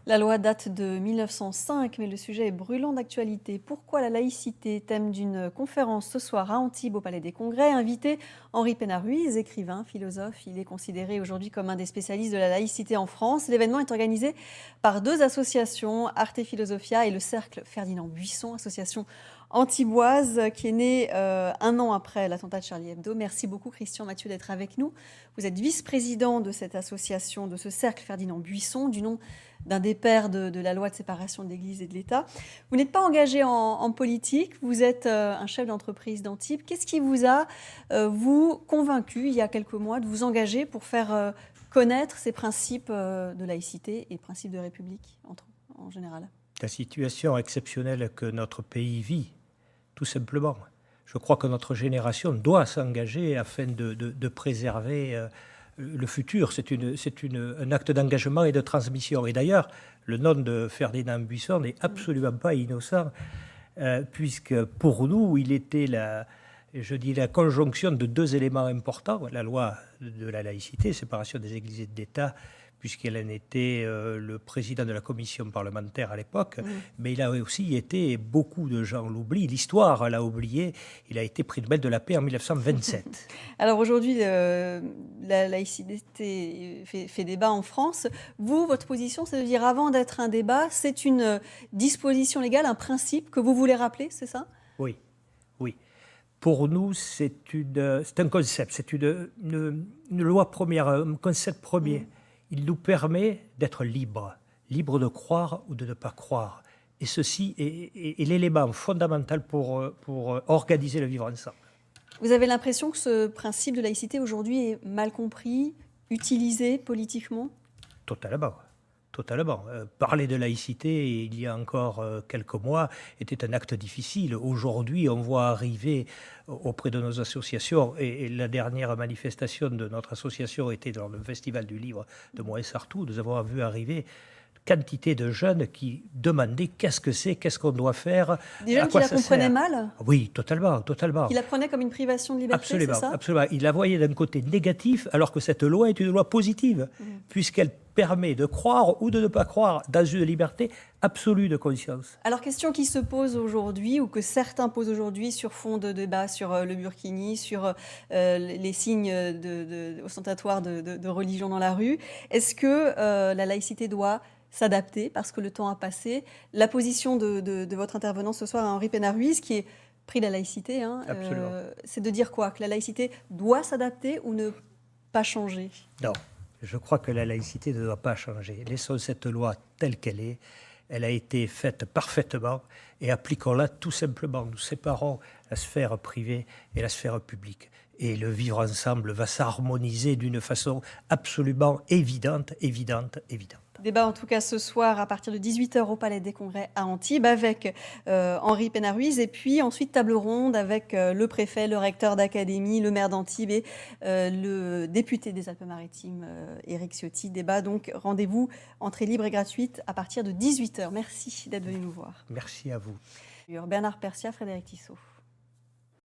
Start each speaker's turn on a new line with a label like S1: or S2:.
S1: La loi date de 1905, mais le sujet est brûlant d'actualité. Pourquoi la laïcité? Thème d'une conférence ce soir à Antibes au Palais des Congrès. Invité Henri Pénard-Ruiz, écrivain, philosophe. Il est considéré aujourd'hui comme un des spécialistes de la laïcité en France. L'événement est organisé par deux associations, Arte Philosophia et le Cercle Ferdinand Buisson, association antiboise qui est née un an après l'attentat de Charlie Hebdo. Merci beaucoup Christian Mathieu d'être avec nous. Vous êtes vice-président de cette association, de ce Cercle Ferdinand Buisson, du nom d'un des pères de la loi de séparation de l'Église et de l'État. Vous n'êtes pas engagé en politique, vous êtes un chef d'entreprise d'Antibes. Qu'est-ce qui vous a, vous, convaincu, il y a quelques mois, de vous engager pour faire connaître ces principes de laïcité et principes de république en général?
S2: La situation exceptionnelle que notre pays vit, tout simplement. Je crois que notre génération doit s'engager afin de préserver le futur. C'est un acte d'engagement et de transmission. Et d'ailleurs, le nom de Ferdinand Buisson n'est absolument pas innocent, puisque pour nous, il était la conjonction de deux éléments importants. La loi de la laïcité, séparation des églises et de l'État, puisqu'il en était le président de la commission parlementaire à l'époque, mais il a aussi été, beaucoup de gens l'oublient, l'histoire l'a oublié, il a été prix Nobel de la paix en 1927.
S1: Alors aujourd'hui, la laïcité fait débat en France. Vous, votre position, c'est de dire avant d'être un débat, c'est une disposition légale, un principe que vous voulez rappeler, c'est ça?
S2: Oui, oui. Pour nous, c'est un concept, c'est une loi première, un concept premier. Il nous permet d'être libres de croire ou de ne pas croire. Et ceci est l'élément fondamental pour organiser le vivre ensemble.
S1: Vous avez l'impression que ce principe de laïcité aujourd'hui est mal compris, utilisé politiquement?
S2: Totalement. Totalement. Parler de laïcité, il y a encore quelques mois, était un acte difficile. Aujourd'hui, on voit arriver auprès de nos associations, et la dernière manifestation de notre association était dans le Festival du Livre de Moët-Sartoux. Nous avons vu arriver quantité de jeunes qui demandaient qu'est-ce que c'est, qu'est-ce qu'on doit faire,
S1: des jeunes qui la comprenaient mal?
S2: Oui, totalement, totalement.
S1: Qui la prenaient comme une privation de liberté,
S2: Absolument,
S1: c'est ça?
S2: absolument. Ils la voyaient d'un côté négatif, alors que cette loi est une loi positive, puisqu'elle permet de croire ou de ne pas croire dans une liberté absolue de conscience.
S1: Alors, question qui se pose aujourd'hui, ou que certains posent aujourd'hui sur fond de débat sur le burkini, sur les signes ostentatoires de religion dans la rue. Est-ce que la laïcité doit s'adapter parce que le temps a passé? La position de votre intervenant ce soir, Henri Pénard-Ruiz, qui est prix de la laïcité, c'est de dire quoi? Que la laïcité doit s'adapter ou ne pas changer?
S2: Non, je crois que la laïcité ne doit pas changer. Laissons cette loi telle qu'elle est. Elle a été faite parfaitement et appliquons-la tout simplement. Nous séparons la sphère privée et la sphère publique. Et le vivre ensemble va s'harmoniser d'une façon absolument évidente.
S1: Débat en tout cas ce soir à partir de 18h au Palais des Congrès à Antibes avec Henri Pénard-Ruiz, et puis ensuite table ronde avec le préfet, le recteur d'académie, le maire d'Antibes et le député des Alpes-Maritimes, Éric Ciotti. Débat donc, rendez-vous, entrée libre et gratuite à partir de 18h. Merci d'être venu nous voir.
S2: Merci à vous.
S1: Bernard Persia, Frédéric Tissot.